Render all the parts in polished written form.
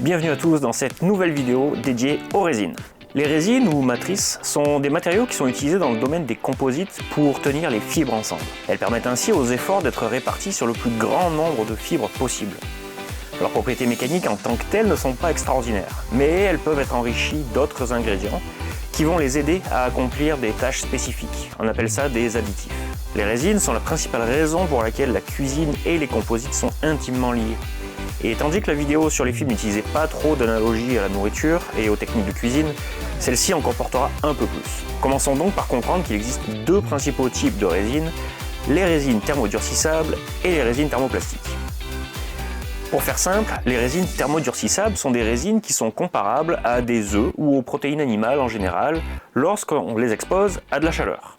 Bienvenue à tous dans cette nouvelle vidéo dédiée aux résines. Les résines ou matrices sont des matériaux qui sont utilisés dans le domaine des composites pour tenir les fibres ensemble. Elles permettent ainsi aux efforts d'être répartis sur le plus grand nombre de fibres possible. Leurs propriétés mécaniques en tant que telles ne sont pas extraordinaires, mais elles peuvent être enrichies d'autres ingrédients qui vont les aider à accomplir des tâches spécifiques. On appelle ça des additifs. Les résines sont la principale raison pour laquelle la cuisine et les composites sont intimement liés. Et tandis que la vidéo sur les fibres n'utilisait pas trop d'analogies à la nourriture et aux techniques de cuisine, celle-ci en comportera un peu plus. Commençons donc par comprendre qu'il existe deux principaux types de résines, les résines thermodurcissables et les résines thermoplastiques. Pour faire simple, les résines thermodurcissables sont des résines qui sont comparables à des œufs ou aux protéines animales en général lorsqu'on les expose à de la chaleur.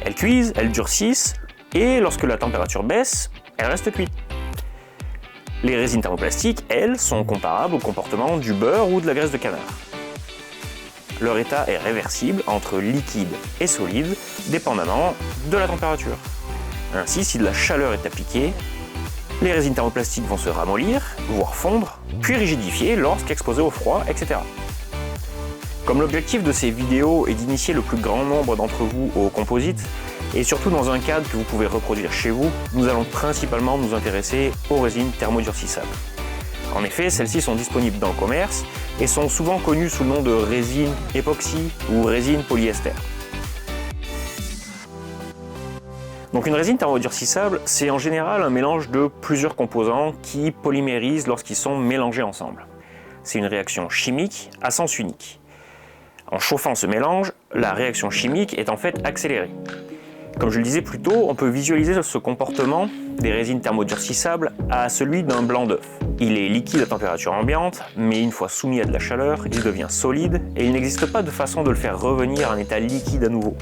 Elles cuisent, elles durcissent et lorsque la température baisse, elles restent cuites. Les résines thermoplastiques, elles, sont comparables au comportement du beurre ou de la graisse de canard. Leur état est réversible entre liquide et solide, dépendamment de la température. Ainsi, si de la chaleur est appliquée, les résines thermoplastiques vont se ramollir, voire fondre, puis rigidifier lorsqu'exposées au froid, etc. Comme l'objectif de ces vidéos est d'initier le plus grand nombre d'entre vous au composite, et surtout dans un cadre que vous pouvez reproduire chez vous, nous allons principalement nous intéresser aux résines thermodurcissables. En effet, celles-ci sont disponibles dans le commerce et sont souvent connues sous le nom de résine époxy ou résine polyester. Donc une résine thermodurcissable, c'est en général un mélange de plusieurs composants qui polymérisent lorsqu'ils sont mélangés ensemble. C'est une réaction chimique à sens unique. En chauffant ce mélange, la réaction chimique est en fait accélérée. Comme je le disais plus tôt, on peut visualiser ce comportement des résines thermodurcissables à celui d'un blanc d'œuf. Il est liquide à température ambiante, mais une fois soumis à de la chaleur, il devient solide et il n'existe pas de façon de le faire revenir à un état liquide à nouveau.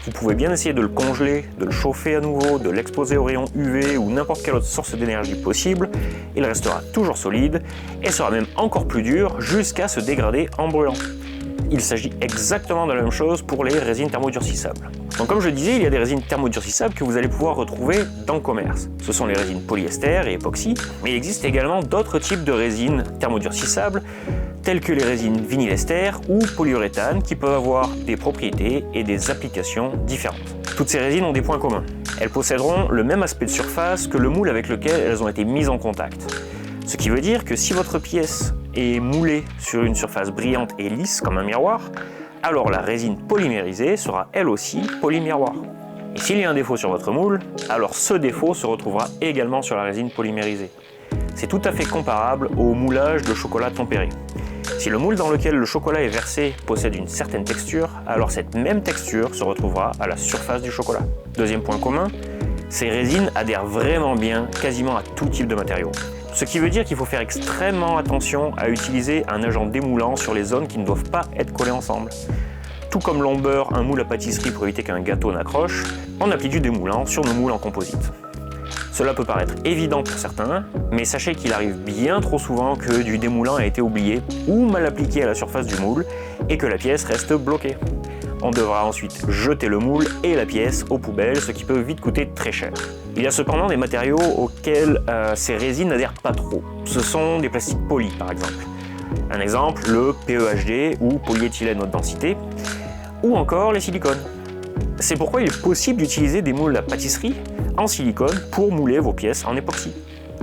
Vous pouvez bien essayer de le congeler, de le chauffer à nouveau, de l'exposer aux rayons UV ou n'importe quelle autre source d'énergie possible, il restera toujours solide et sera même encore plus dur jusqu'à se dégrader en brûlant. Il s'agit exactement de la même chose pour les résines thermodurcissables. Donc comme je le disais, il y a des résines thermodurcissables que vous allez pouvoir retrouver dans le commerce. Ce sont les résines polyester et époxy, mais il existe également d'autres types de résines thermodurcissables, telles que les résines vinylester ou polyuréthane, qui peuvent avoir des propriétés et des applications différentes. Toutes ces résines ont des points communs. Elles posséderont le même aspect de surface que le moule avec lequel elles ont été mises en contact. Ce qui veut dire que si votre pièce est moulée sur une surface brillante et lisse comme un miroir, alors la résine polymérisée sera elle aussi polymiroir. Et s'il y a un défaut sur votre moule, alors ce défaut se retrouvera également sur la résine polymérisée. C'est tout à fait comparable au moulage de chocolat tempéré. Si le moule dans lequel le chocolat est versé possède une certaine texture, alors cette même texture se retrouvera à la surface du chocolat. Deuxième point commun, ces résines adhèrent vraiment bien quasiment à tout type de matériaux. Ce qui veut dire qu'il faut faire extrêmement attention à utiliser un agent démoulant sur les zones qui ne doivent pas être collées ensemble. Tout comme l'on beurre un moule à pâtisserie pour éviter qu'un gâteau n'accroche, on applique du démoulant sur nos moules en composite. Cela peut paraître évident pour certains, mais sachez qu'il arrive bien trop souvent que du démoulant a été oublié ou mal appliqué à la surface du moule et que la pièce reste bloquée. On devra ensuite jeter le moule et la pièce aux poubelles, ce qui peut vite coûter très cher. Il y a cependant des matériaux auxquels ces résines n'adhèrent pas trop. Ce sont des plastiques polis par exemple. Un exemple, le PEHD ou polyéthylène haute densité, ou encore les silicones. C'est pourquoi il est possible d'utiliser des moules à pâtisserie en silicone pour mouler vos pièces en époxy.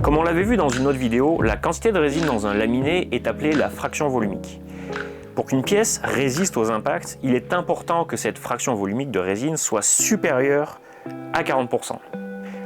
Comme on l'avait vu dans une autre vidéo, la quantité de résine dans un laminé est appelée la fraction volumique. Pour qu'une pièce résiste aux impacts, il est important que cette fraction volumique de résine soit supérieure à 40%.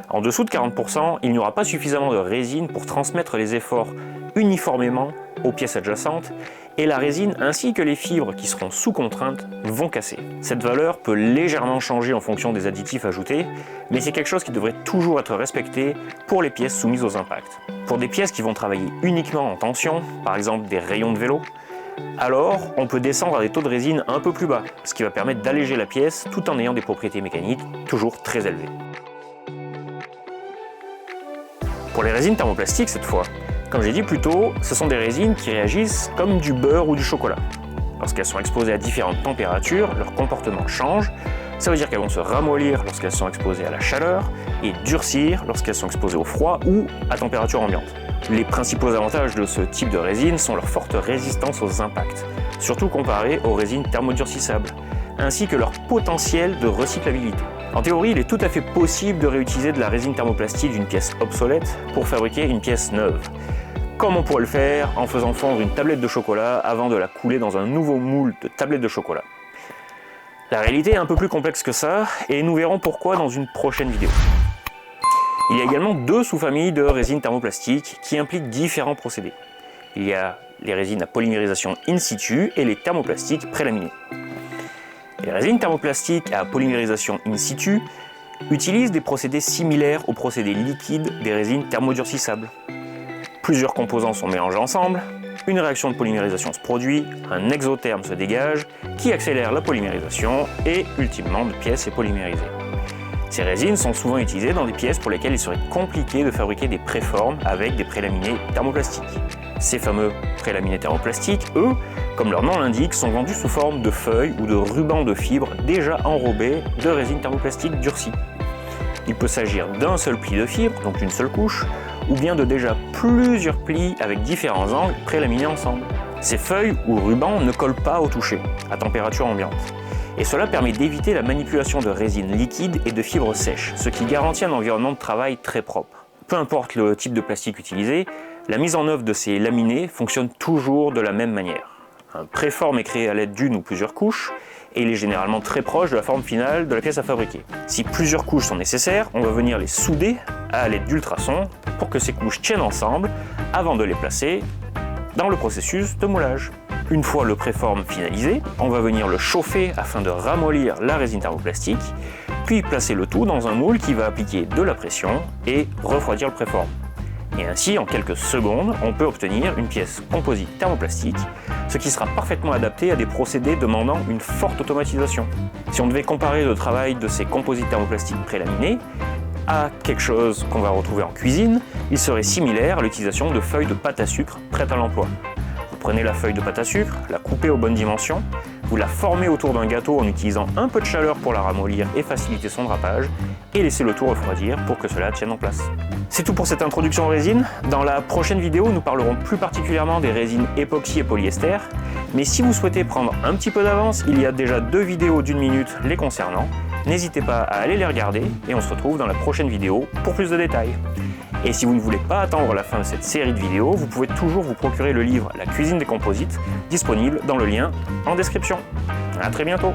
En dessous de 40%, il n'y aura pas suffisamment de résine pour transmettre les efforts uniformément aux pièces adjacentes et la résine ainsi que les fibres qui seront sous contrainte vont casser. Cette valeur peut légèrement changer en fonction des additifs ajoutés, mais c'est quelque chose qui devrait toujours être respecté pour les pièces soumises aux impacts. Pour des pièces qui vont travailler uniquement en tension, par exemple des rayons de vélo, alors on peut descendre à des taux de résine un peu plus bas, ce qui va permettre d'alléger la pièce tout en ayant des propriétés mécaniques toujours très élevées. Pour les résines thermoplastiques cette fois, comme j'ai dit plus tôt, ce sont des résines qui réagissent comme du beurre ou du chocolat. Lorsqu'elles sont exposées à différentes températures, leur comportement change. Ça veut dire qu'elles vont se ramollir lorsqu'elles sont exposées à la chaleur et durcir lorsqu'elles sont exposées au froid ou à température ambiante. Les principaux avantages de ce type de résine sont leur forte résistance aux impacts, surtout comparée aux résines thermodurcissables, ainsi que leur potentiel de recyclabilité. En théorie, il est tout à fait possible de réutiliser de la résine thermoplastique d'une pièce obsolète pour fabriquer une pièce neuve, comme on pourrait le faire en faisant fondre une tablette de chocolat avant de la couler dans un nouveau moule de tablette de chocolat. La réalité est un peu plus complexe que ça, et nous verrons pourquoi dans une prochaine vidéo. Il y a également deux sous-familles de résines thermoplastiques qui impliquent différents procédés. Il y a les résines à polymérisation in situ et les thermoplastiques prélaminés. Les résines thermoplastiques à polymérisation in situ utilisent des procédés similaires aux procédés liquides des résines thermodurcissables. Plusieurs composants sont mélangés ensemble, une réaction de polymérisation se produit, un exotherme se dégage qui accélère la polymérisation et ultimement la pièce est polymérisée. Ces résines sont souvent utilisées dans des pièces pour lesquelles il serait compliqué de fabriquer des préformes avec des prélaminés thermoplastiques. Ces fameux prélaminés thermoplastiques, eux, comme leur nom l'indique, sont vendus sous forme de feuilles ou de rubans de fibres déjà enrobés de résine thermoplastique durcie. Il peut s'agir d'un seul pli de fibre, donc d'une seule couche, ou bien de déjà plusieurs plis avec différents angles prélaminés ensemble. Ces feuilles ou rubans ne collent pas au toucher, à température ambiante. Et cela permet d'éviter la manipulation de résine liquide et de fibres sèches, ce qui garantit un environnement de travail très propre. Peu importe le type de plastique utilisé, la mise en œuvre de ces laminés fonctionne toujours de la même manière. Un préforme est créé à l'aide d'une ou plusieurs couches, et il est généralement très proche de la forme finale de la pièce à fabriquer. Si plusieurs couches sont nécessaires, on va venir les souder à l'aide d'ultrasons pour que ces couches tiennent ensemble avant de les placer dans le processus de moulage. Une fois le préforme finalisé, on va venir le chauffer afin de ramollir la résine thermoplastique, puis placer le tout dans un moule qui va appliquer de la pression et refroidir le préforme. Et ainsi, en quelques secondes, on peut obtenir une pièce composite thermoplastique, ce qui sera parfaitement adapté à des procédés demandant une forte automatisation. Si on devait comparer le travail de ces composites thermoplastiques prélaminés à quelque chose qu'on va retrouver en cuisine, il serait similaire à l'utilisation de feuilles de pâte à sucre prêtes à l'emploi. Vous prenez la feuille de pâte à sucre, la coupez aux bonnes dimensions, vous la formez autour d'un gâteau en utilisant un peu de chaleur pour la ramollir et faciliter son drapage, et laissez le tout refroidir pour que cela tienne en place. C'est tout pour cette introduction aux résines. Dans la prochaine vidéo, nous parlerons plus particulièrement des résines époxy et polyester, mais si vous souhaitez prendre un petit peu d'avance, il y a déjà 2 vidéos d'1 minute les concernant. N'hésitez pas à aller les regarder, et on se retrouve dans la prochaine vidéo pour plus de détails. Et si vous ne voulez pas attendre la fin de cette série de vidéos, vous pouvez toujours vous procurer le livre La cuisine des composites, disponible dans le lien en description. À très bientôt!